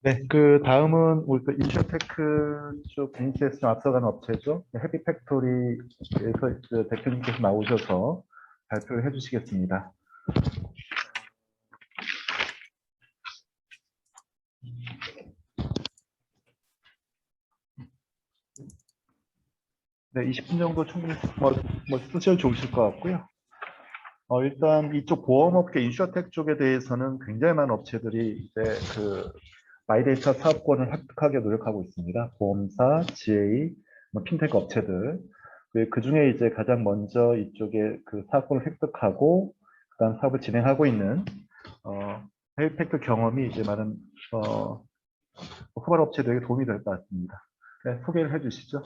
네, 그 다음은 우리 또 인슈어테크 쪽 공시에서 좀 앞서가는 업체죠. 해피팩토리에서 그 대표님께서 나오셔서 발표를 해주시겠습니다. 네, 20분 정도 충분히 쓰셔도 좋으실 것 같고요. 일단 이쪽 보험업계 인슈어텍 쪽에 대해서는 굉장히 많은 업체들이 이제 그 마이데이터 사업권을 획득하게 노력하고 있습니다. 보험사, GA, 핀테크 업체들. 그 중에 이제 가장 먼저 이쪽에 그 사업권을 획득하고 그다음 사업을 진행하고 있는 어, 헬팩트 경험이 이제 많은 후발 업체들에게 도움이 될 것 같습니다. 네, 소개를 해주시죠.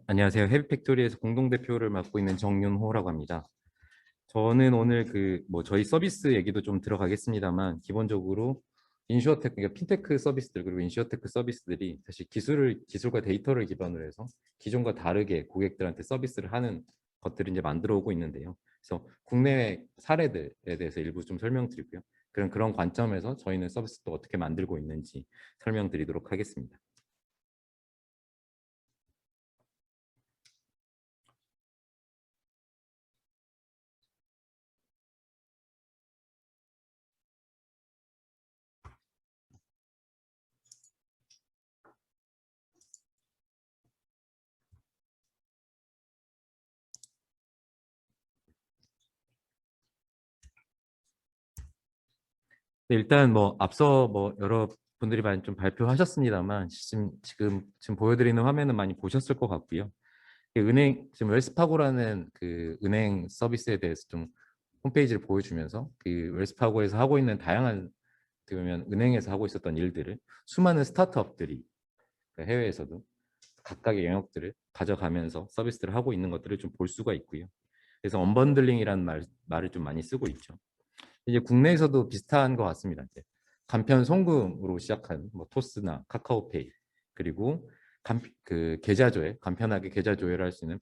안녕하세요. 헤비팩토리에서 공동대표를 맡고 있는 정윤호라고 합니다. 저는 오늘 저희 서비스 얘기도 좀 들어가겠습니다만, 기본적으로 인슈어테크, 그러니까 핀테크 서비스들, 그리고 인슈어테크 서비스들이 사실 기술과 데이터를 기반으로 해서 기존과 다르게 고객들한테 서비스를 하는 것들을 이제 만들어 오고 있는데요. 그래서 국내외 사례들에 대해서 일부 좀 설명드리고요. 그런 관점에서 저희는 서비스도 어떻게 만들고 있는지 설명드리도록 하겠습니다. 네, 일단 앞서 여러분들이 많이 좀 발표하셨습니다만, 지금 보여드리는 화면은 많이 보셨을 것 같고요. 지금 웰스파고라는 그 은행 서비스에 대해서 좀 홈페이지를 보여주면서 그 웰스파고에서 하고 있는 다양한, 어떻게 보면 은행에서 하고 있었던 일들을 수많은 스타트업들이 해외에서도 각각의 영역들을 가져가면서 서비스를 하고 있는 것들을 좀 볼 수가 있고요. 그래서 언번들링이라는 말을 좀 많이 쓰고 있죠. 이제 국내에서도 비슷한 것 같습니다. 이제 간편 송금으로 시작한 토스나 카카오페이, 그리고 계좌 조회, 간편하게 계좌 조회를 할 수 있는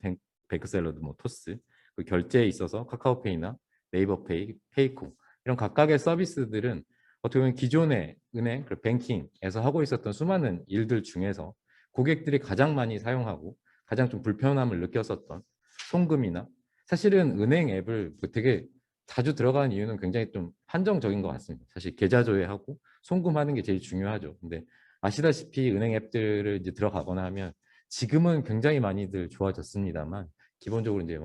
뱅크샐러드, 토스, 그 결제에 있어서 카카오페이나 네이버페이, 페이코, 이런 각각의 서비스들은 어떻게 보면 기존의 은행, 뱅킹에서 하고 있었던 수많은 일들 중에서 고객들이 가장 많이 사용하고 가장 좀 불편함을 느꼈었던 송금이나, 사실은 은행 앱을 되게 자주 들어가는 이유는 굉장히 좀 한정적인 것 같습니다. 사실 계좌 조회하고 송금하는 게 제일 중요하죠. 근데 아시다시피 은행 앱들을 이제 들어가거나 하면, 지금은 굉장히 많이들 좋아졌습니다만, 기본적으로 이제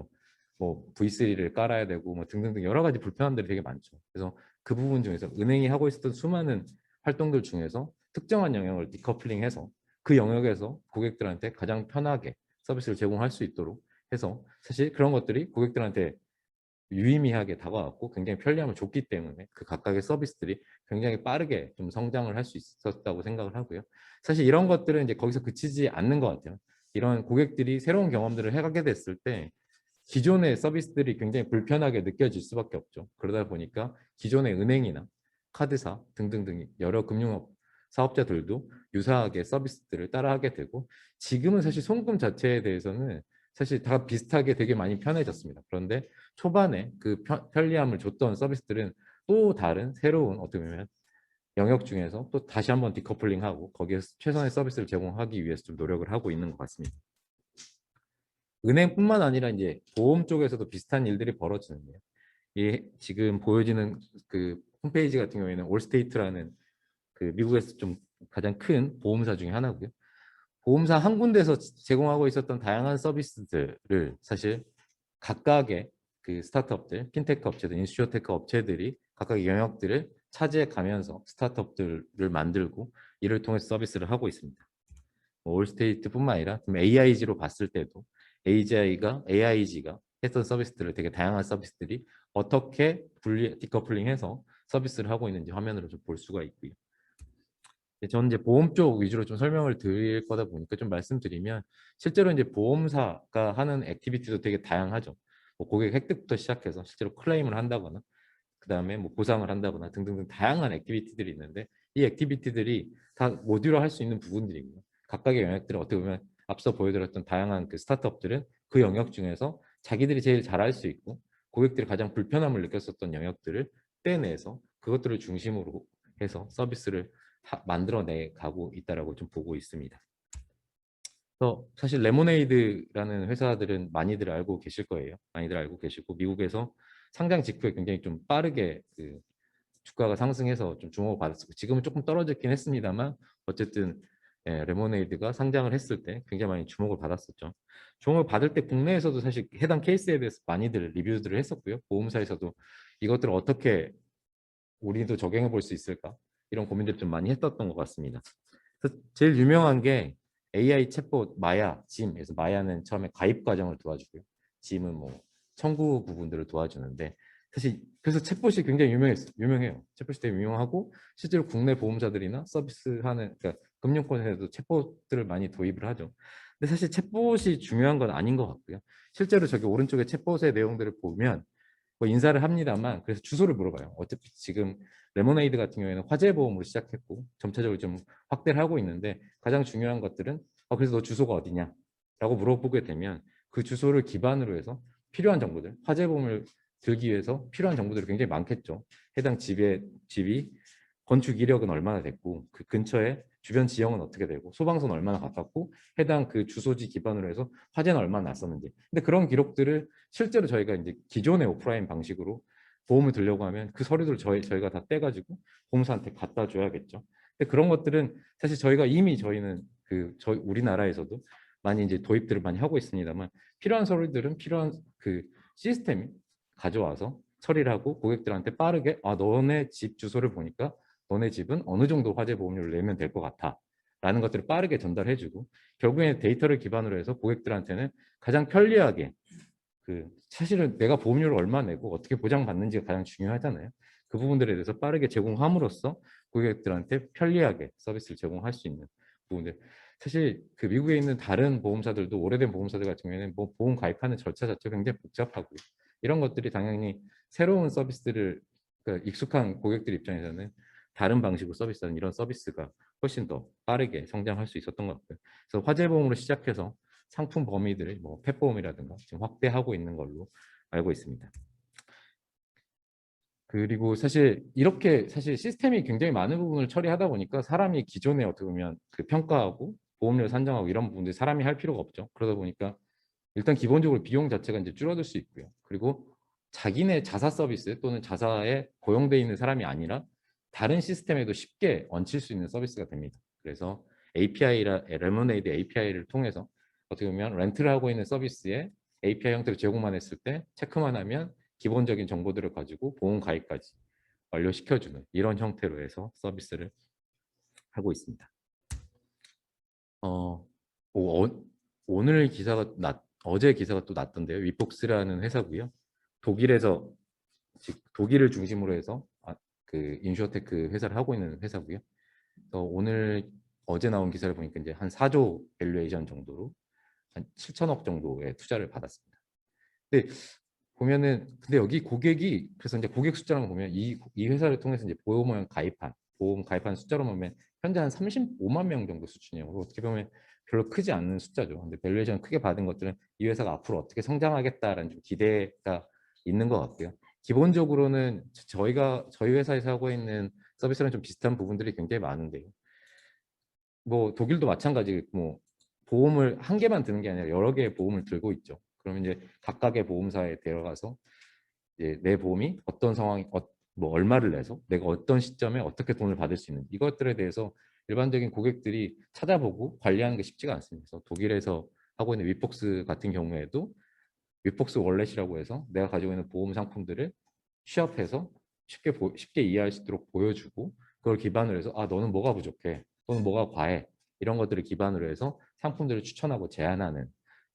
V3를 깔아야 되고 등등등 여러 가지 불편함들이 되게 많죠. 그래서 그 부분 중에서 은행이 하고 있었던 수많은 활동들 중에서 특정한 영역을 디커플링해서 그 영역에서 고객들한테 가장 편하게 서비스를 제공할 수 있도록 해서, 사실 그런 것들이 고객들한테 유의미하게 다가왔고 굉장히 편리함을 줬기 때문에 그 각각의 서비스들이 굉장히 빠르게 좀 성장을 할 수 있었다고 생각을 하고요. 사실 이런 것들은 이제 거기서 그치지 않는 것 같아요. 이런 고객들이 새로운 경험들을 해가게 됐을 때 기존의 서비스들이 굉장히 불편하게 느껴질 수밖에 없죠. 그러다 보니까 기존의 은행이나 카드사 등등등 여러 금융업 사업자들도 유사하게 서비스들을 따라하게 되고, 지금은 사실 송금 자체에 대해서는 사실 다 비슷하게 되게 많이 편해졌습니다. 그런데 초반에 그 편리함을 줬던 서비스들은 또 다른 새로운, 어떻게 보면 영역 중에서 또 다시 한번 디커플링하고 거기에서 최선의 서비스를 제공하기 위해서 좀 노력을 하고 있는 것 같습니다. 은행뿐만 아니라 이제 보험 쪽에서도 비슷한 일들이 벌어지는데요. 지금 보여지는 그 홈페이지 같은 경우에는 올스테이트라는 그 미국에서 좀 가장 큰 보험사 중에 하나고요. 보험사 한 군데서 제공하고 있었던 다양한 서비스들을 사실 각각의 그 스타트업들, 핀테크 업체들, 인슈어테크 업체들이 각각의 영역들을 차지해 가면서 스타트업들을 만들고 이를 통해서 서비스를 하고 있습니다. 올스테이트뿐만 아니라 AIG로 봤을 때도 AIG가 했던 서비스들을, 되게 다양한 서비스들이 어떻게 디커플링해서 서비스를 하고 있는지 화면으로 좀 볼 수가 있고요. 저는 이제 보험 쪽 위주로 좀 설명을 드릴 거다 보니까 좀 말씀드리면, 실제로 이제 보험사가 하는 액티비티도 되게 다양하죠. 고객 획득부터 시작해서 실제로 클레임을 한다거나, 그 다음에 보상을 한다거나 등등등 다양한 액티비티들이 있는데, 이 액티비티들이 다 모듈화 할 수 있는 부분들이고요. 각각의 영역들을 어떻게 보면 앞서 보여드렸던 다양한 그 스타트업들은 그 영역 중에서 자기들이 제일 잘할 수 있고 고객들이 가장 불편함을 느꼈었던 영역들을 떼내서 그것들을 중심으로 해서 서비스를 만들어내 가고 있다라고 좀 보고 있습니다. 그래서 사실 레모네이드라는 회사들은 많이들 알고 계실 거예요. 많이들 알고 계시고 미국에서 상장 직후에 굉장히 좀 빠르게 그 주가가 상승해서 좀 주목을 받았고 지금은 조금 떨어졌긴 했습니다만 어쨌든 레모네이드가 상장을 했을 때 굉장히 많이 주목을 받았었죠. 주목을 받을 때 국내에서도 사실 해당 케이스에 대해서 많이들 리뷰들을 했었고요. 보험사에서도 이것들을 어떻게 우리도 적용해 볼 수 있을까 이런 고민들을 좀 많이 했었던 것 같습니다. 그래서 제일 유명한 게 AI 챗봇 마야, 짐에서 마야는 처음에 가입 과정을 도와주고요. 짐은 뭐 청구 부분들을 도와주는데 사실 그래서 챗봇이 굉장히 유명해요. 챗봇이 되게 유명하고 실제로 국내 보험사들이나 서비스하는 그러니까 금융권에서도 챗봇들을 많이 도입을 하죠. 근데 사실 챗봇이 중요한 건 아닌 것 같고요. 실제로 저기 오른쪽에 챗봇의 내용들을 보면 뭐 인사를 합니다만 그래서 주소를 물어봐요. 어차피 지금 레모네이드 같은 경우에는 화재 보험으로 시작했고 점차적으로 좀 확대를 하고 있는데 가장 중요한 것들은 그래서 너 주소가 어디냐? 라고 물어보게 되면 그 주소를 기반으로 해서 필요한 정보들, 화재 보험을 들기 위해서 필요한 정보들이 굉장히 많겠죠. 해당 집이 건축 이력은 얼마나 됐고 그 근처에 주변 지형은 어떻게 되고 소방서는 얼마나 가깝고 해당 그 주소지 기반으로 해서 화재는 얼마나 났었는지. 근데 그런 기록들을 실제로 저희가 이제 기존의 오프라인 방식으로 보험을 들려고 하면 그 서류들을 저희가 다 떼가지고 보험사한테 갖다 줘야겠죠. 근데 그런 것들은 사실 저희가 이미 저희는 저희 우리나라에서도 많이 이제 도입들을 많이 하고 있습니다만 필요한 서류들은 필요한 그 시스템이 가져와서 처리를 하고 고객들한테 빠르게 너네 집 주소를 보니까 너네 집은 어느 정도 화재 보험료를 내면 될 것 같아 라는 것들을 빠르게 전달해주고 결국에 데이터를 기반으로 해서 고객들한테는 가장 편리하게 사실은 내가 보험료를 얼마 내고 어떻게 보장받는지가 가장 중요하잖아요. 그 부분들에 대해서 빠르게 제공함으로써 고객들한테 편리하게 서비스를 제공할 수 있는 부분들. 사실 그 미국에 있는 다른 보험사들도 오래된 보험사들 같은 경우에는 뭐 보험 가입하는 절차 자체가 굉장히 복잡하고요. 이런 것들이 당연히 새로운 서비스들을 그러니까 익숙한 고객들 입장에서는 다른 방식으로 서비스하는 이런 서비스가 훨씬 더 빠르게 성장할 수 있었던 것 같고요. 그래서 화재보험으로 시작해서 상품 범위들을 뭐 펫보험이라든가 지금 확대하고 있는 걸로 알고 있습니다. 그리고 사실 이렇게 사실 시스템이 굉장히 많은 부분을 처리하다 보니까 사람이 기존에 어떻게 보면 그 평가하고 보험료 산정하고 이런 부분들 사람이 할 필요가 없죠. 그러다 보니까 일단 기본적으로 비용 자체가 이제 줄어들 수 있고요. 그리고 자기네 자사 서비스 또는 자사에 고용돼 있는 사람이 아니라 다른 시스템에도 쉽게 얹힐 수 있는 서비스가 됩니다. 그래서 레모네이드 API를 통해서 어떻게 보면 렌트를 하고 있는 서비스에 API 형태로 제공만 했을 때 체크만 하면 기본적인 정보들을 가지고 보험 가입까지 완료시켜주는 이런 형태로 해서 서비스를 하고 있습니다. 오늘 기사가 어제 기사가 또 났던데요. 위폭스라는 회사고요. 독일에서 독일을 중심으로 해서 그 인슈어테크 회사를 하고 있는 회사고요. 어제 나온 기사를 보니까 이제 한 4조 밸류에이션 정도로 한 7천억 정도의 투자를 받았습니다. 근데 보면은 근데 여기 고객이 그래서 이제 고객 숫자를 보면 이 회사를 통해서 이제 보험 가입한 숫자로 보면 현재 한 35만 명 정도 수준이에요. 어떻게 보면 별로 크지 않는 숫자죠. 근데 밸류에이션 크게 받은 것들은 이 회사가 앞으로 어떻게 성장하겠다라는 좀 기대가 있는 것 같고요. 기본적으로는 저희 회사에서 하고 있는 서비스랑 좀 비슷한 부분들이 굉장히 많은데요. 뭐 독일도 마찬가지 뭐 보험을 한 개만 드는 게 아니라 여러 개의 보험을 들고 있죠. 그러면 이제 각각의 보험사에 데려가서 이제 내 보험이 어떤 상황이 뭐 얼마를 내서 내가 어떤 시점에 어떻게 돈을 받을 수 있는 이것들에 대해서 일반적인 고객들이 찾아보고 관리하는 게 쉽지가 않습니다. 그래서 독일에서 하고 있는 위폭스 같은 경우에도 위폭스 월렛이라고 해서 내가 가지고 있는 보험 상품들을 취합해서 쉽게 이해할 수 있도록 보여주고 그걸 기반으로 해서 너는 뭐가 부족해 또는 뭐가 과해 이런 것들을 기반으로 해서 상품들을 추천하고 제안하는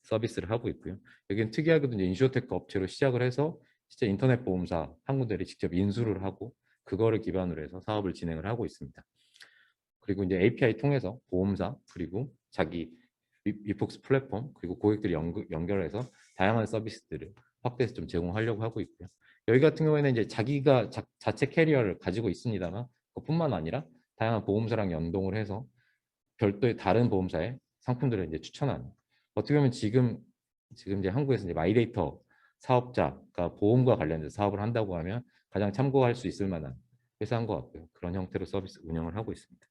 서비스를 하고 있고요. 여기는 특이하게도 이제 인슈어테크 업체로 시작을 해서 진짜 인터넷 보험사 한 군데를 직접 인수를 하고 그거를 기반으로 해서 사업을 진행을 하고 있습니다. 그리고 이제 API 통해서 보험사 그리고 자기 위폭스 플랫폼 그리고 고객들이 연결해서 다양한 서비스들을 확대해서 좀 제공하려고 하고 있고요. 여기 같은 경우에는 이제 자기가 자체 캐리어를 가지고 있습니다만 그뿐만 아니라 다양한 보험사랑 연동을 해서 별도의 다른 보험사의 상품들을 이제 추천하는. 어떻게 보면 지금 이제 한국에서 이제 마이데이터 사업자가 보험과 관련된 사업을 한다고 하면 가장 참고할 수 있을 만한 회사인 것 같고요. 그런 형태로 서비스 운영을 하고 있습니다.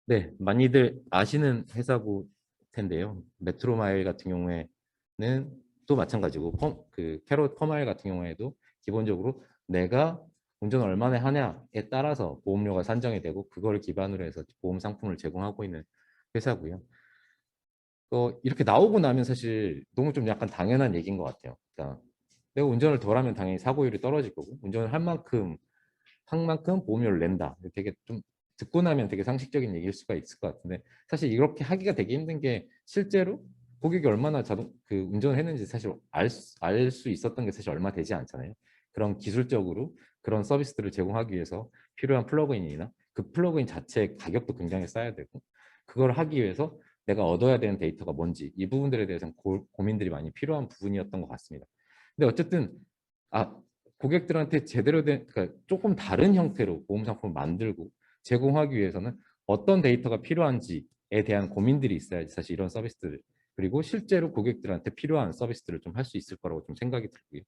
네, 많이들 아시는 회사고 텐데요. 메트로마일 같은 경우에는 또 마찬가지고 캐롯 퍼마일 같은 경우에도 기본적으로 내가 운전을 얼마나 하냐에 따라서 보험료가 산정이 되고 그걸 기반으로 해서 보험 상품을 제공하고 있는 회사고요. 이렇게 나오고 나면 사실 너무 좀 약간 당연한 얘기인 것 같아요. 그러니까 내가 운전을 덜하면 당연히 사고율이 떨어질 거고 운전을 한 만큼 보험료를 낸다. 되게 좀 듣고 나면 되게 상식적인 얘기일 수가 있을 것 같은데 사실 이렇게 하기가 되게 힘든 게 실제로 고객이 얼마나 운전을 했는지 사실 알 수 있었던 게 사실 얼마 되지 않잖아요. 그런 기술적으로 그런 서비스들을 제공하기 위해서 필요한 플러그인이나 그 플러그인 자체의 가격도 굉장히 싸야 되고 그걸 하기 위해서 내가 얻어야 되는 데이터가 뭔지 이 부분들에 대해서는 고민들이 많이 필요한 부분이었던 것 같습니다. 근데 어쨌든 고객들한테 제대로 된 그러니까 조금 다른 형태로 보험 상품을 만들고 제공하기 위해서는 어떤 데이터가 필요한지에 대한 고민들이 있어야지 사실 이런 서비스들 그리고 실제로 고객들한테 필요한 서비스들을 좀 할 수 있을 거라고 좀 생각이 들고요.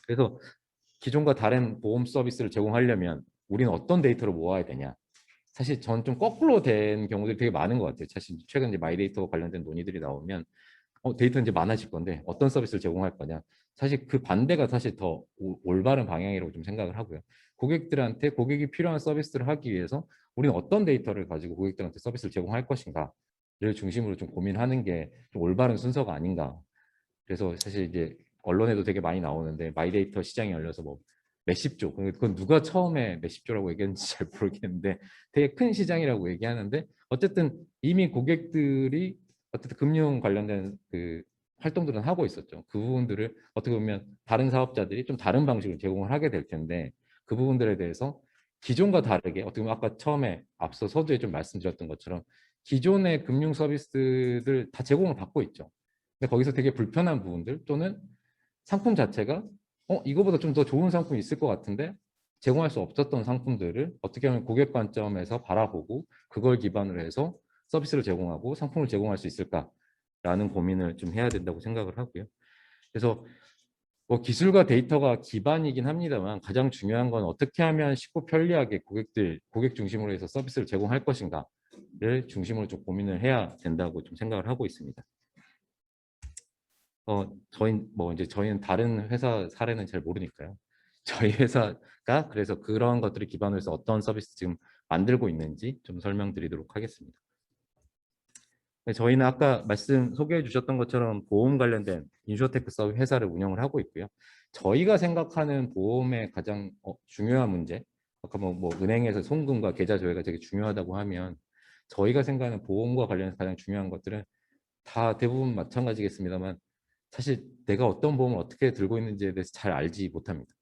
그래서 기존과 다른 보험 서비스를 제공하려면 우리는 어떤 데이터를 모아야 되냐? 사실 전 좀 거꾸로 된 경우들이 되게 많은 것 같아요. 사실 최근 이제 마이데이터 관련된 논의들이 나오면 데이터 이제 많아질 건데 어떤 서비스를 제공할 거냐. 사실 그 반대가 사실 더 올바른 방향이라고 좀 생각을 하고요. 고객들한테 고객이 필요한 서비스를 하기 위해서 우리는 어떤 데이터를 가지고 고객들한테 서비스를 제공할 것인가를 중심으로 좀 고민하는 게 좀 올바른 순서가 아닌가. 그래서 사실 이제 언론에도 되게 많이 나오는데 마이데이터 시장이 열려서 뭐 몇십 조, 그건 누가 처음에 몇십 조라고 얘기했는지 잘 모르겠는데 되게 큰 시장이라고 얘기하는데 어쨌든 이미 고객들이 어쨌든 금융 관련된 그 활동들은 하고 있었죠. 그 부분들을 어떻게 보면 다른 사업자들이 좀 다른 방식으로 제공을 하게 될 텐데 그 부분들에 대해서 기존과 다르게 어떻게 보면 아까 처음에 앞서 서두에 좀 말씀드렸던 것처럼 기존의 금융 서비스들 다 제공을 받고 있죠. 근데 거기서 되게 불편한 부분들 또는 상품 자체가 이거보다 좀 더 좋은 상품이 있을 것 같은데 제공할 수 없었던 상품들을 어떻게 하면 고객 관점에서 바라보고 그걸 기반으로 해서 서비스를 제공하고 상품을 제공할 수 있을까라는 고민을 좀 해야 된다고 생각을 하고요. 그래서 뭐 기술과 데이터가 기반이긴 합니다만 가장 중요한 건 어떻게 하면 쉽고 편리하게 고객 중심으로 해서 서비스를 제공할 것인가를 중심으로 좀 고민을 해야 된다고 좀 생각을 하고 있습니다. 저희는 다른 회사 사례는 잘 모르니까요. 저희 회사가 그래서 그런 것들을 기반으로 해서 어떤 서비스 지금 만들고 있는지 좀 설명드리도록 하겠습니다. 저희는 아까 소개해 주셨던 것처럼 보험 관련된 인슈어테크 서비스 회사를 운영을 하고 있고요. 저희가 생각하는 보험의 가장 중요한 문제, 아까 뭐 은행에서 송금과 계좌 조회가 되게 중요하다고 하면 저희가 생각하는 보험과 관련해서 가장 중요한 것들은 다 대부분 마찬가지겠습니다만 사실 내가 어떤 보험을 어떻게 들고 있는지에 대해서 잘 알지 못합니다.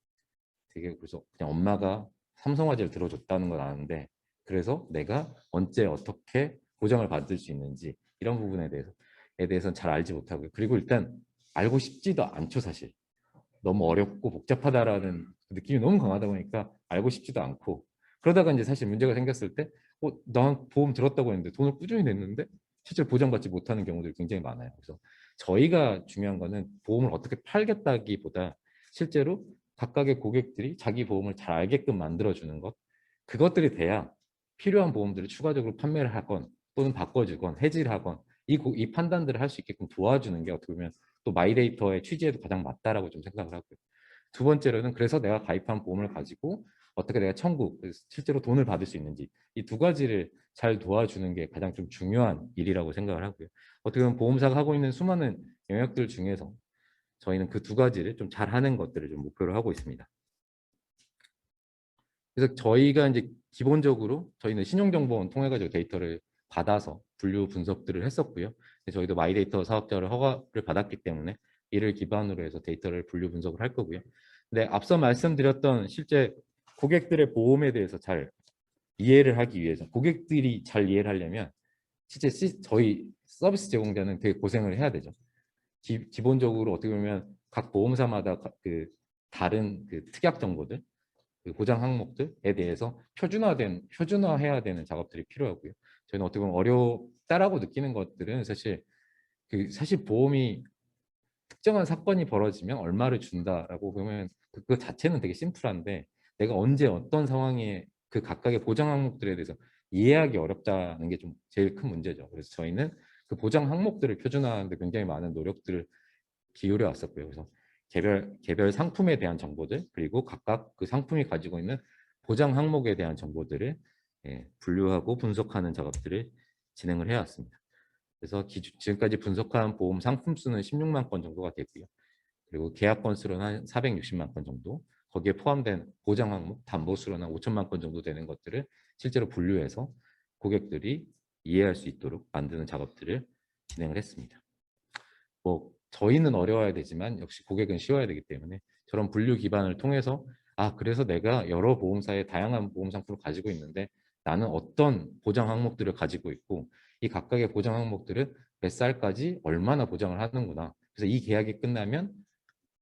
되게 그래서 그냥 엄마가 삼성화재를 들어줬다는 건 아는데 그래서 내가 언제 어떻게 보장을 받을 수 있는지 이런 부분에 대해서는 잘 알지 못하고요. 그리고 일단 알고 싶지도 않죠, 사실. 너무 어렵고 복잡하다라는 느낌이 너무 강하다 보니까 알고 싶지도 않고 그러다가 이제 사실 문제가 생겼을 때 난 보험 들었다고 했는데 돈을 꾸준히 냈는데 실제로 보장받지 못하는 경우들이 굉장히 많아요. 그래서 저희가 중요한 거는 보험을 어떻게 팔겠다기보다 실제로 각각의 고객들이 자기 보험을 잘 알게끔 만들어주는 것 그것들이 돼야 필요한 보험들을 추가적으로 판매를 하건 또는 바꿔주건 해지를 하건 이 판단들을 할 수 있게끔 도와주는 게 어떻게 보면 또 마이데이터의 취지에도 가장 맞다라고 좀 생각을 하고요. 두 번째로는 그래서 내가 가입한 보험을 가지고 어떻게 내가 실제로 돈을 받을 수 있는지 이 두 가지를 잘 도와주는 게 가장 좀 중요한 일이라고 생각을 하고요. 어떻게 보면 보험사가 하고 있는 수많은 영역들 중에서 저희는 그 두 가지를 좀 잘하는 것들을 좀 목표로 하고 있습니다. 그래서 저희가 이제 기본적으로 저희는 신용정보원 통해 가지고 데이터를 받아서 분류 분석들을 했었고요. 저희도 마이데이터 사업자를 허가를 받았기 때문에 이를 기반으로 해서 데이터를 분류 분석을 할 거고요. 근데 앞서 말씀드렸던 실제 고객들의 보험에 대해서 잘 이해를 하기 위해서 고객들이 잘 이해를 하려면 실제 저희 서비스 제공자는 되게 고생을 해야 되죠. 기본적으로 어떻게 보면 각 보험사마다 그 다른 그 특약 정보들 그 보장 항목들에 대해서 표준화해야 되는 작업들이 필요하고요. 저희는 어떻게 보면 어렵다라고 느끼는 것들은 사실 보험이 특정한 사건이 벌어지면 얼마를 준다라고 보면 그거 자체는 되게 심플한데 내가 언제 어떤 상황에 그 각각의 보장 항목들에 대해서 이해하기 어렵다는 게 좀 제일 큰 문제죠. 그래서 저희는 그 보장 항목들을 표준화하는데 굉장히 많은 노력들을 기울여 왔었고요. 그래서 개별 상품에 대한 정보들 그리고 각각 그 상품이 가지고 있는 보장 항목에 대한 정보들을 분류하고 분석하는 작업들을 진행을 해왔습니다. 그래서 지금까지 분석한 보험 상품 수는 16만 건 정도가 되고요. 그리고 계약 건수로는 한 460만 건 정도, 거기에 포함된 보장 항목, 담보 수로는 한 5천만 건 정도 되는 것들을 실제로 분류해서 고객들이 이해할 수 있도록 만드는 작업들을 진행을 했습니다. 뭐 저희는 어려워야 되지만 역시 고객은 쉬워야 되기 때문에 저런 분류 기반을 통해서 그래서 내가 여러 보험사의 다양한 보험 상품을 가지고 있는데 나는 어떤 보장 항목들을 가지고 있고 이 각각의 보장 항목들은 몇 살까지 얼마나 보장을 하는구나. 그래서 이 계약이 끝나면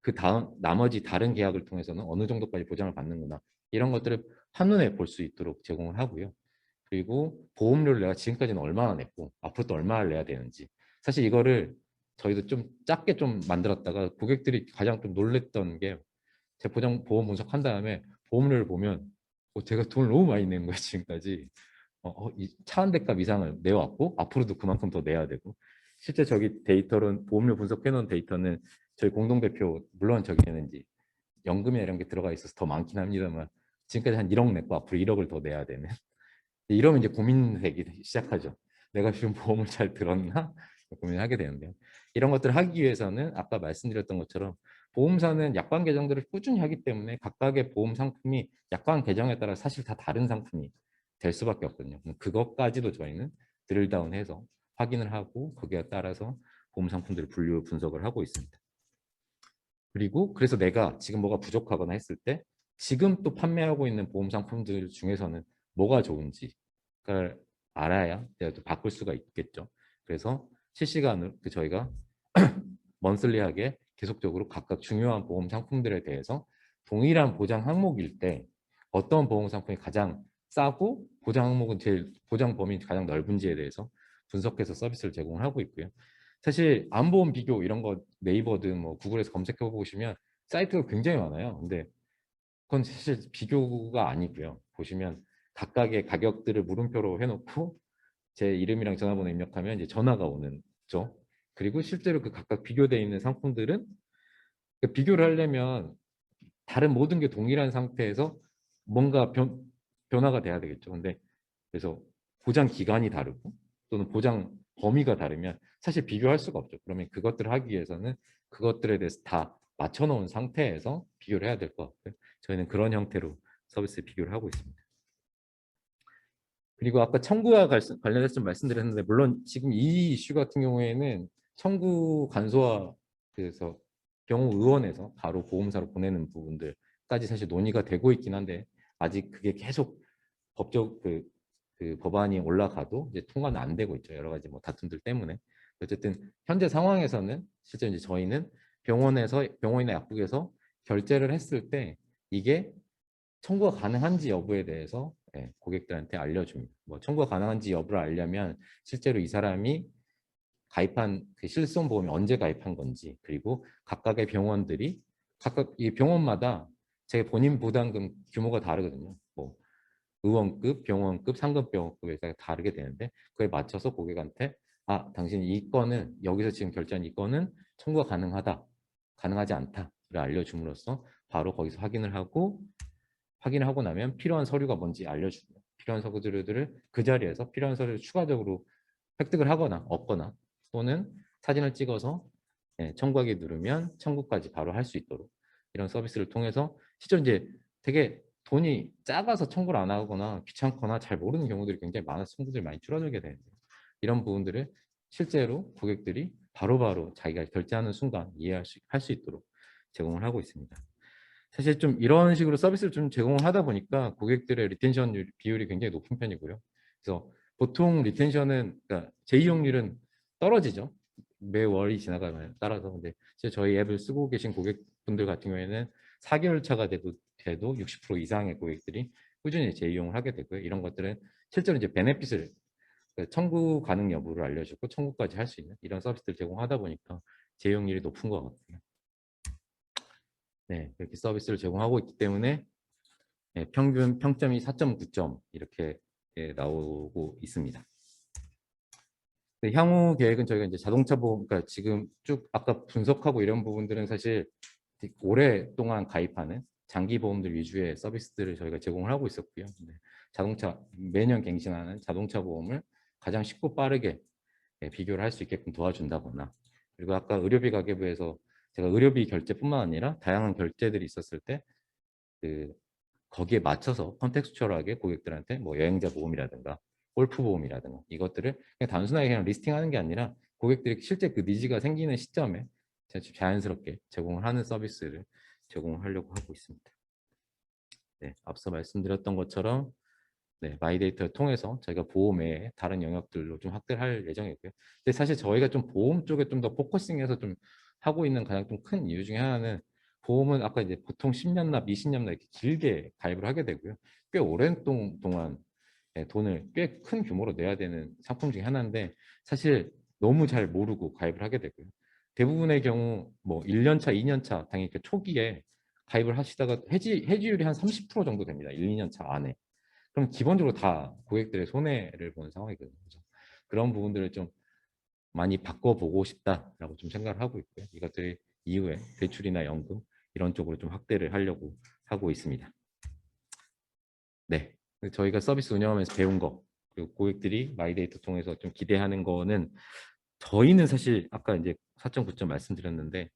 그 다음 나머지 다른 계약을 통해서는 어느 정도까지 보장을 받는구나. 이런 것들을 한눈에 볼 수 있도록 제공을 하고요. 그리고 보험료를 내가 지금까지는 얼마나 냈고 앞으로 또 얼마를 내야 되는지. 사실 이거를 저희도 좀 작게 좀 만들었다가 고객들이 가장 좀 놀랬던 게 제 보험 분석한 다음에 보험료를 보면 제가 돈을 너무 많이 낸 거예요 지금까지. 차 한 대값 이상을 내왔고 앞으로도 그만큼 더 내야 되고 실제 저기 데이터는 보험료 분석해 놓은 데이터는 저희 공동대표 물론 저기는 이제 연금이나 이런 게 들어가 있어서 더 많긴 합니다만 지금까지 한 1억 냈고 앞으로 1억을 더 내야 되는 이러면 이제 고민되기 시작하죠. 내가 지금 보험을 잘 들었나? 고민하게 되는데요. 이런 것들을 하기 위해서는 아까 말씀드렸던 것처럼 보험사는 약관 개정들을 꾸준히 하기 때문에 각각의 보험 상품이 약관 개정에 따라 사실 다 다른 상품이 될 수밖에 없거든요. 그것까지도 저희는 드릴다운해서 확인을 하고 거기에 따라서 보험 상품들을 분류 분석을 하고 있습니다. 그리고 그래서 내가 지금 뭐가 부족하거나 했을 때 지금 또 판매하고 있는 보험 상품들 중에서는 뭐가 좋은지 그걸 알아야 내가 또 바꿀 수가 있겠죠. 그래서 실시간으로 저희가 먼슬리하게 계속적으로 각각 중요한 보험 상품들에 대해서 동일한 보장 항목일 때 어떤 보험 상품이 가장 싸고 보장 항목은 보장 범위 가장 넓은지에 대해서 분석해서 서비스를 제공을 하고 있고요. 사실 암보험 비교 이런 거 네이버든 뭐 구글에서 검색해 보시면 사이트가 굉장히 많아요. 근데 그건 사실 비교가 아니고요. 보시면 각각의 가격들을 물음표로 해놓고 제 이름이랑 전화번호 입력하면 이제 전화가 오는 죠. 그리고 실제로 그 각각 비교되어 있는 상품들은 비교를 하려면 다른 모든 게 동일한 상태에서 뭔가 변화가 돼야 되겠죠. 근데 그래서 보장 기간이 다르고 또는 보장 범위가 다르면 사실 비교할 수가 없죠. 그러면 그것들을 하기 위해서는 그것들에 대해서 다 맞춰놓은 상태에서 비교를 해야 될 것 같고요. 저희는 그런 형태로 서비스 비교를 하고 있습니다. 그리고 아까 청구와 관련해서 좀 말씀드렸는데 물론 지금 이 이슈 같은 경우에는 청구 간소화 그래서 병의원에서 바로 보험사로 보내는 부분들까지 사실 논의가 되고 있긴 한데 아직 그게 계속 법적 그 법안이 올라가도 이제 통과는 안 되고 있죠. 여러 가지 뭐 다툼들 때문에. 어쨌든 현재 상황에서는 실제 이제 저희는 병원이나 약국에서 결제를 했을 때 이게 청구가 가능한지 여부에 대해서 고객들한테 알려줍니다. 뭐 청구가 가능한지 여부를 알려면 실제로 이 사람이 가입한 그 실손보험이 언제 가입한 건지 그리고 각각의 병원들이 각각 이 병원마다 제 본인 부담금 규모가 다르거든요. 뭐 의원급, 병원급, 상급병원급에 따라 다르게 되는데 그에 맞춰서 고객한테 당신이 이 건은 여기서 지금 결제한 이 건은 청구가 가능하지 않다를 알려줌으로써 바로 거기서 확인을 하고 나면 필요한 서류가 뭔지 알려주고 필요한 서류들을 그 자리에서 필요한 서류를 추가적으로 획득을 하거나 없거나 또는 사진을 찍어서 청구하기 누르면 청구까지 바로 할 수 있도록 이런 서비스를 통해서 실제 이제 되게 돈이 작아서 청구를 안 하거나 귀찮거나 잘 모르는 경우들이 굉장히 많아서 청구들이 많이 줄어들게 되는데 이런 부분들을 실제로 고객들이 바로바로 자기가 결제하는 순간 할 수 있도록 제공을 하고 있습니다. 사실 좀 이런 식으로 서비스를 좀 제공을 하다 보니까 고객들의 리텐션 비율이 굉장히 높은 편이고요. 그래서 보통 리텐션은 그러니까 재이용률은 떨어지죠. 매월이 지나가면 따라서. 근데 실제 저희 앱을 쓰고 계신 고객분들 같은 경우에는 4개월 차가 돼도 돼도 60% 이상의 고객들이 꾸준히 재이용을 하게 되고요. 이런 것들은 실제로 이제 베네핏을 청구 가능 여부를 알려주고 청구까지 할 수 있는 이런 서비스를 제공하다 보니까 재이용률이 높은 것 같아요. 네, 이렇게 서비스를 제공하고 있기 때문에 평균 평점이 4.9점 이렇게 나오고 있습니다. 향후 계획은 저희가 이제 자동차 보험, 그러니까 지금 쭉 아까 분석하고 이런 부분들은 사실 오랫동안 가입하는 장기 보험들 위주의 서비스들을 저희가 제공을 하고 있었고요. 자동차 매년 갱신하는 자동차 보험을 가장 쉽고 빠르게 비교를 할 수 있게끔 도와준다거나, 그리고 아까 의료비 가계부에서 제가 의료비 결제뿐만 아니라 다양한 결제들이 있었을 때 거기에 맞춰서 컨텍스추얼하게 고객들한테 뭐 여행자 보험이라든가 골프 보험이라든가 이것들을 그냥 단순하게 그냥 리스팅하는 게 아니라 고객들이 실제 그 니즈가 생기는 시점에 자연스럽게 제공을 하는 서비스를 제공을 하려고 하고 있습니다. 네, 앞서 말씀드렸던 것처럼 마이데이터를 통해서 저희가 보험 외에 다른 영역들로 좀 확대를 할 예정이고요. 근데 사실 저희가 좀 보험 쪽에 좀 더 포커싱해서 좀 하고 있는 가장 좀 큰 이유 중에 하나는, 보험은 아까 이제 보통 10년 납, 20년 납 이렇게 길게 가입을 하게 되고요. 꽤 오랜 동안 돈을 꽤 큰 규모로 내야 되는 상품 중에 하나인데, 사실 너무 잘 모르고 가입을 하게 되고요. 대부분의 경우 뭐 1년 차, 2년 차 당연히 초기에 가입을 하시다가 해지율이 한 30% 정도 됩니다. 1, 2년 차 안에. 그럼 기본적으로 다 고객들의 손해를 보는 상황이거든요. 그래서 그런 부분들을 좀 많이 바꿔보고 싶다라고 좀 생각을 하고 있고요. 이것들이 이후에 대출이나 연금 이런 쪽으로 좀 확대를 하려고 하고 있습니다. 네, 저희가 서비스 운영하면서 배운 거, 그리고 고객들이 마이데이터 통해서 좀 기대하는 거는, 저희는 사실 아까 이제 4.9점 말씀드렸는데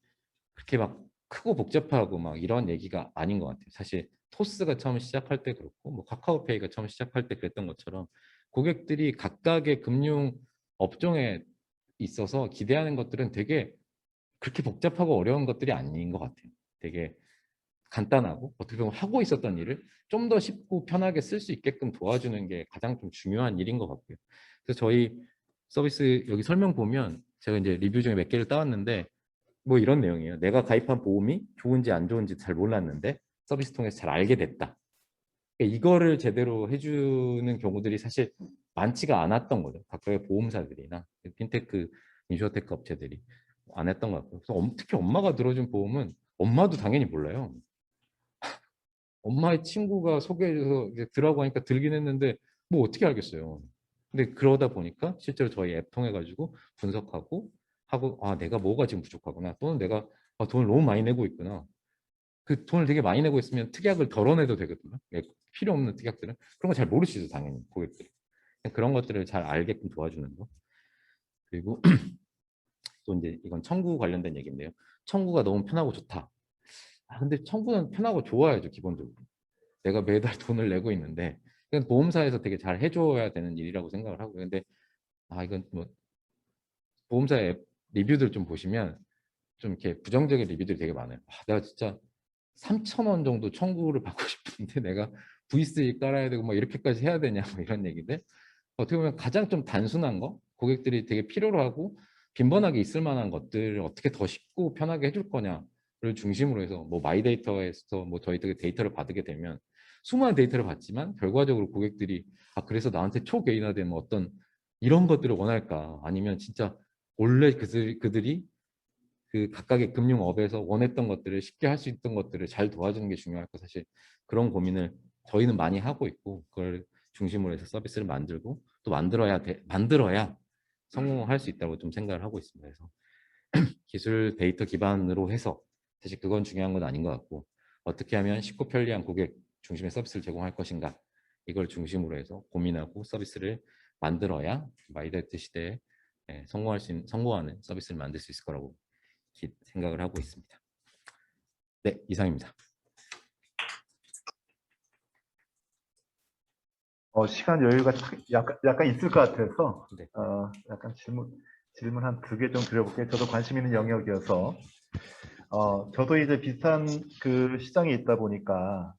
그렇게 막 크고 복잡하고 막 이런 얘기가 아닌 것 같아요. 사실 토스가 처음 시작할 때 그렇고 뭐 카카오페이가 처음 시작할 때 그랬던 것처럼 고객들이 각각의 금융 업종에 있어서 기대하는 것들은 되게 그렇게 복잡하고 어려운 것들이 아닌 것 같아요. 되게 간단하고 어떻게 보면 하고 있었던 일을 좀 더 쉽고 편하게 쓸 수 있게끔 도와주는 게 가장 좀 중요한 일인 것 같고요. 그래서 저희 서비스 여기 설명 보면 제가 이제 리뷰 중에 몇 개를 따왔는데 뭐 이런 내용이에요. 내가 가입한 보험이 좋은지 안 좋은지 잘 몰랐는데 서비스 통해서 잘 알게 됐다. 그러니까 이거를 제대로 해주는 경우들이 사실 많지가 않았던 거죠. 각각의 보험사들이나 핀테크, 인슈어테크 업체들이 안 했던 것 같고요. 그래서 특히 엄마가 들어준 보험은 엄마도 당연히 몰라요. 엄마의 친구가 소개해줘서 이제 들어가고 하니까 들긴 했는데 뭐 어떻게 알겠어요. 근데 그러다 보니까 실제로 저희 앱 통해 가지고 분석하고 하고, 아 내가 뭐가 지금 부족하구나, 또는 내가 돈을 너무 많이 내고 있구나. 그 돈을 되게 많이 내고 있으면 특약을 덜어내도 되거든요. 필요 없는 특약들은 그런 거 잘 모르시죠, 당연히 고객들이. 그런 것들을 잘 알게끔 도와주는 거. 그리고 또 이제 이건 청구 관련된 얘기인데요. 청구가 너무 편하고 좋다. 근데 청구는 편하고 좋아야죠, 기본적으로. 내가 매달 돈을 내고 있는데, 이건 보험사에서 되게 잘 해줘야 되는 일이라고 생각을 하고요. 근데 이건 뭐 보험사 앱 리뷰들 좀 보시면 좀 이렇게 부정적인 리뷰들이 되게 많아요. 내가 진짜 3,000원 정도 청구를 받고 싶은데 내가 V3 깔아야 되고 뭐 이렇게까지 해야 되냐, 뭐 이런 얘기인데, 어떻게 보면 가장 좀 단순한 거, 고객들이 되게 필요로 하고 빈번하게 있을 만한 것들을 어떻게 더 쉽고 편하게 해줄 거냐를 중심으로 해서, 뭐 마이데이터에서 뭐 저희들이 데이터를 받게 되면 수많은 데이터를 받지만 결과적으로 고객들이 그래서 나한테 초개인화된 뭐 어떤 이런 것들을 원할까, 아니면 진짜 원래 그들이 그 각각의 금융업에서 원했던 것들을 쉽게 할 수 있던 것들을 잘 도와주는 게 중요할까, 사실 그런 고민을 저희는 많이 하고 있고, 그걸 중심으로 해서 서비스를 만들고 또 만들어야 성공할 수 있다고 좀 생각을 하고 있습니다. 그래서 기술 데이터 기반으로 해서 사실 그건 중요한 건 아닌 것 같고, 어떻게 하면 쉽고 편리한 고객 중심의 서비스를 제공할 것인가, 이걸 중심으로 해서 고민하고 서비스를 만들어야 마이데이터 시대에 성공하는 서비스를 만들 수 있을 거라고 생각을 하고 있습니다. 네, 이상입니다. 시간 여유가 약간 있을 것 같아서 네. 약간 질문 한 2개 좀 드려볼게요. 저도 관심 있는 영역이어서 저도 이제 비슷한 그 시장에 있다 보니까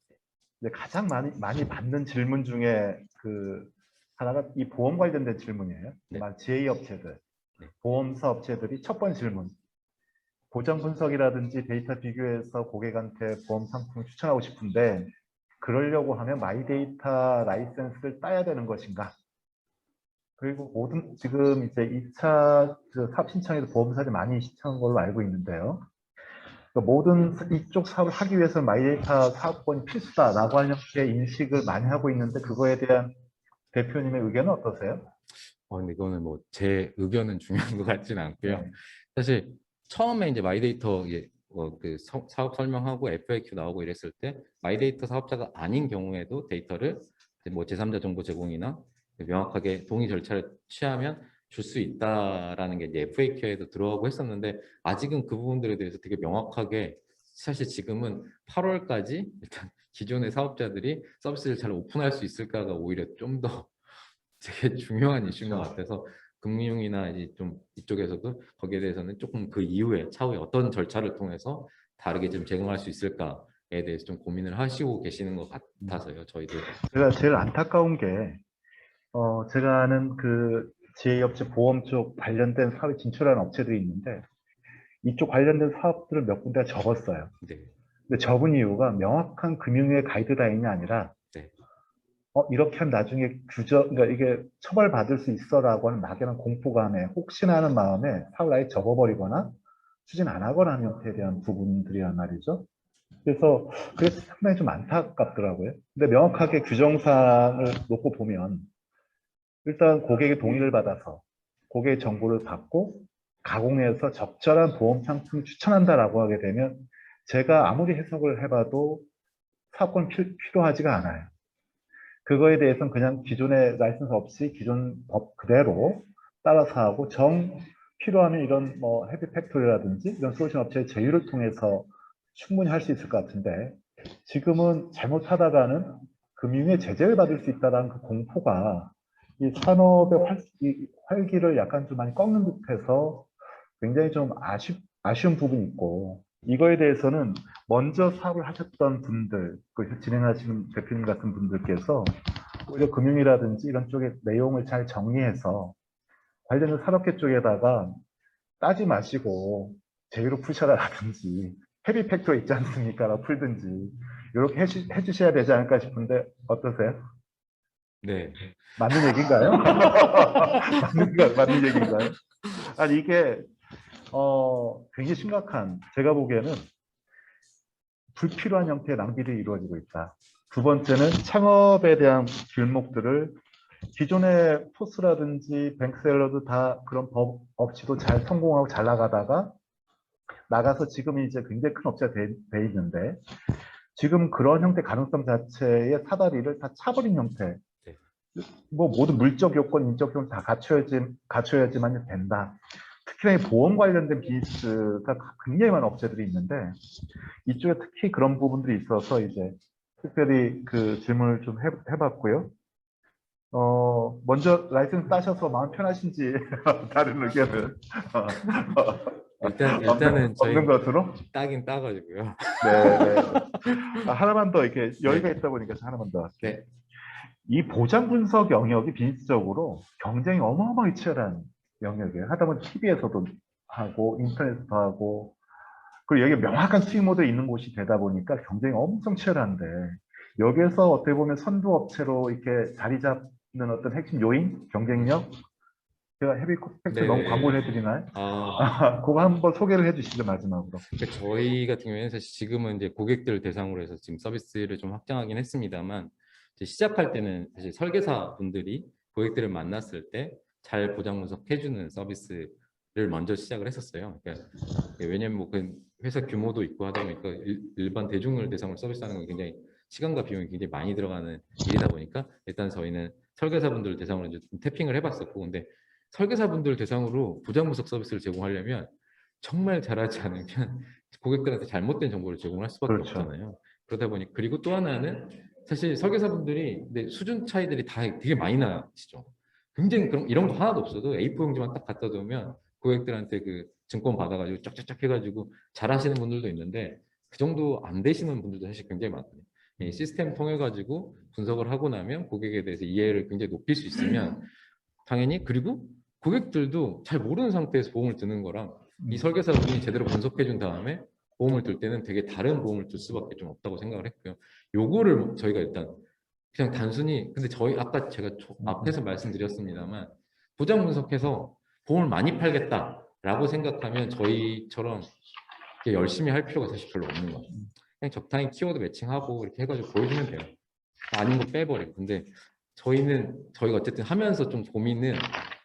이제 가장 많이 받는 질문 중에 그 하나가 이 보험 관련된 질문이에요. 네. GA 업체들, 네. 보험사 업체들이 첫 번째 질문. 보장 분석이라든지 데이터 비교해서 고객한테 보험 상품을 추천하고 싶은데 그러려고 하면 마이데이터 라이센스를 따야 되는 것인가? 그리고 모든 지금 이제 2차 사업 신청에서 보험사들이 많이 신청한 걸로 알고 있는데요. 그러니까 모든 이쪽 사업을 하기 위해서는 마이데이터 사업권이 필수다라고 하는 형태의 인식을 많이 하고 있는데 그거에 대한 대표님의 의견은 어떠세요? 근데 이거는 뭐 제 의견은 중요한 것 같지는 않고요. 네. 사실 처음에 이제 마이데이터 그 사업 설명하고 FAQ 나오고 이랬을 때 마이데이터 사업자가 아닌 경우에도 데이터를 이제 뭐 제3자 정보 제공이나 명확하게 동의 절차를 취하면 줄 수 있다라는 게 이제 FAQ에도 들어가고 했었는데 아직은 그 부분들에 대해서 되게 명확하게 사실 지금은 8월까지 일단 기존의 사업자들이 서비스를 잘 오픈할 수 있을까가 오히려 좀 더 되게 중요한 이슈인 것 그렇죠. 같아서 금융이나 이제 좀 이쪽에서도 거기에 대해서는 조금 그 이후에 차후에 어떤 절차를 통해서 다르게 좀 제공할 수 있을까에 대해서 좀 고민을 하시고 계시는 것 같아서요. 저희도. 제가 제일 안타까운 게 제가 아는 그 제휴업체 보험 쪽 관련된 사업에 진출하는 업체들이 있는데 이쪽 관련된 사업들을 몇 군데 접었어요. 네, 근데 접은 이유가 명확한 금융의 가이드라인이 아니라 네, 이렇게 하면 나중에 그러니까 이게 처벌받을 수 있어라고 하는 막연한 공포감에 혹시나 하는 마음에 사업을 아예 접어버리거나 추진 안 하거나 하는 형태에 대한 부분들이란 말이죠. 그래서 상당히 좀 안타깝더라고요. 근데 명확하게 규정사항을 놓고 보면 일단 고객의 동의를 받아서 고객의 정보를 받고 가공해서 적절한 보험 상품을 추천한다라고 하게 되면 제가 아무리 해석을 해봐도 사건 필요하지가 않아요. 그거에 대해서는 그냥 기존의 라이선스 없이 기존 법 그대로 따라서 하고 필요하면 이런 뭐 헤비 팩토리라든지 이런 솔루션 업체의 제휴를 통해서 충분히 할 수 있을 것 같은데 지금은 잘못하다가는 금융의 제재를 받을 수 있다는 그 공포가 이 산업의 이 활기를 약간 좀 많이 꺾는 듯해서 굉장히 좀 아쉬운 부분이 있고 이거에 대해서는 먼저 사업을 하셨던 분들, 그 진행하시는 대표님 같은 분들께서 오히려 금융이라든지 이런 쪽의 내용을 잘 정리해서 관련된 산업계 쪽에다가 따지 마시고 제휴로 푸셔라라든지 헤비 팩토 있지 않습니까? 풀든지 이렇게 해주셔야 되지 않을까 싶은데 어떠세요? 네. 맞는 얘기인가요? 맞는 얘기인가요? 아니 이게 굉장히 심각한 제가 보기에는 불필요한 형태의 낭비를 이루어지고 있다. 두 번째는 창업에 대한 길목들을 기존의 포스라든지 뱅크셀러도 다 그런 법 없이도 잘 성공하고 잘 나가서 지금 이제 굉장히 큰 업체가 돼 있는데 지금 그런 형태 가능성 자체의 사다리를 다 차버린 형태. 네. 뭐 모든 물적 요건, 인적 요건 다 갖춰야지만 된다. 특히나 이 보험 관련된 비즈니스가 굉장히 많은 업체들이 있는데 이쪽에 특히 그런 부분들이 있어서 이제 특별히 그 질문을 좀 해봤고요. 먼저 라이센스 따셔서 마음 편하신지 다른 의견은 일단은 없는 저희 것으로. 따긴 따가지고요. 네, 네. 하나만 더 이렇게 여유가 네, 있다 보니까 하나만 더 할게요. 네, 이 보장 분석 영역이 비즈니스적으로 경쟁이 어마어마하게 치열한 영역이에요. 하다 보면 TV에서도 하고 인터넷에서도 하고 그리고 여기 명확한 수익 모델이 있는 곳이 되다 보니까 경쟁이 엄청 치열한데 여기에서 어떻게 보면 선두 업체로 이렇게 자리 잡는 어떤 핵심 요인, 경쟁력 제가 헤비 코스펙트 너무 네. 광고를 해드리나요? 아, 그거 한번 소개를 해주시죠 마지막으로. 그러니까 저희 같은 경우에는 사실 지금은 이제 고객들 대상으로 해서 지금 서비스를 좀 확장하긴 했습니다만 이제 시작할 때는 사실 설계사 분들이 고객들을 만났을 때 잘 보장 분석해주는 서비스를 먼저 시작을 했었어요. 그러니까 왜냐면 뭐그 회사 규모도 있고 하다 보니까 일반 대중을 대상으로 서비스하는 건 굉장히 시간과 비용이 굉장히 많이 들어가는 일이다 보니까 일단 저희는 설계사분들 대상으로 이제 좀 태핑을 해봤었고 근데 설계사분들 대상으로 보장 분석 서비스를 제공하려면 정말 잘하지 않으면 고객들한테 잘못된 정보를 제공할 수밖에 그렇죠. 없잖아요. 그러다 보니 그리고 또 하나는 사실 설계사분들이 근데 수준 차이들이 다 되게 많이 나시죠. 굉장히 그런 이런 거 하나도 없어도 A4 용지만 딱 갖다 두면 고객들한테 그 증권 받아가지고 쫙쫙쫙 해가지고 잘하시는 분들도 있는데 그 정도 안 되시는 분들도 사실 굉장히 많거든요. 이 시스템 통해 가지고 분석을 하고 나면 고객에 대해서 이해를 굉장히 높일 수 있으면 당연히 그리고 고객들도 잘 모르는 상태에서 보험을 드는 거랑 이 설계사 분이 제대로 분석해 준 다음에 보험을 들 때는 되게 다른 보험을 들 수밖에 좀 없다고 생각을 했고요. 요거를 저희가 일단 그냥 단순히 근데 저희 아까 제가 앞에서 말씀드렸습니다만 보장 분석해서 보험을 많이 팔겠다라고 생각하면 저희처럼 이렇게 열심히 할 필요가 사실 별로 없는 것 같아요. 그냥 적당히 키워드 매칭하고 이렇게 해가지고 보여주면 돼요. 아닌 거 빼버려. 근데 저희가 어쨌든 하면서 좀 고민은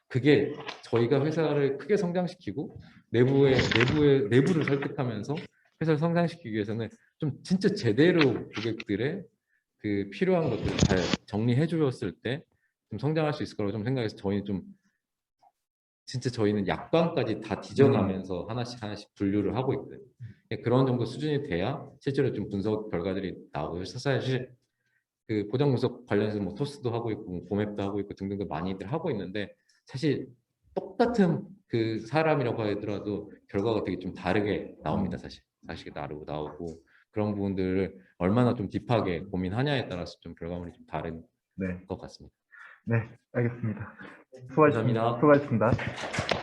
그게 저희가 회사를 크게 성장시키고 내부를 설득하면서 회사를 성장시키기 위해서는 좀 진짜 제대로 고객들의 그 필요한 것들을 잘 정리해 주었을 때 좀 성장할 수 있을 거라고 좀 생각해서 저희는 좀 진짜 저희는 약관까지 다 뒤져가면서 하나씩 분류를 하고 있거든요. 그런 정도 수준이 돼야 실제로 좀 분석 결과들이 나오고 그래서 사실 그 보장 분석 관련해서 뭐 토스도 하고 있고 뭐 고맵도 하고 있고 등등도 많이들 하고 있는데 사실 똑같은 그 사람이라고 하더라도 결과가 되게 좀 다르게 나옵니다. 사실 다르고 나오고 그런 부분들을 얼마나 좀 딥하게 고민하냐에 따라서 좀 결과물이 좀 다른 네, 것 같습니다. 네, 알겠습니다. 감사합니다. 수고하셨습니다.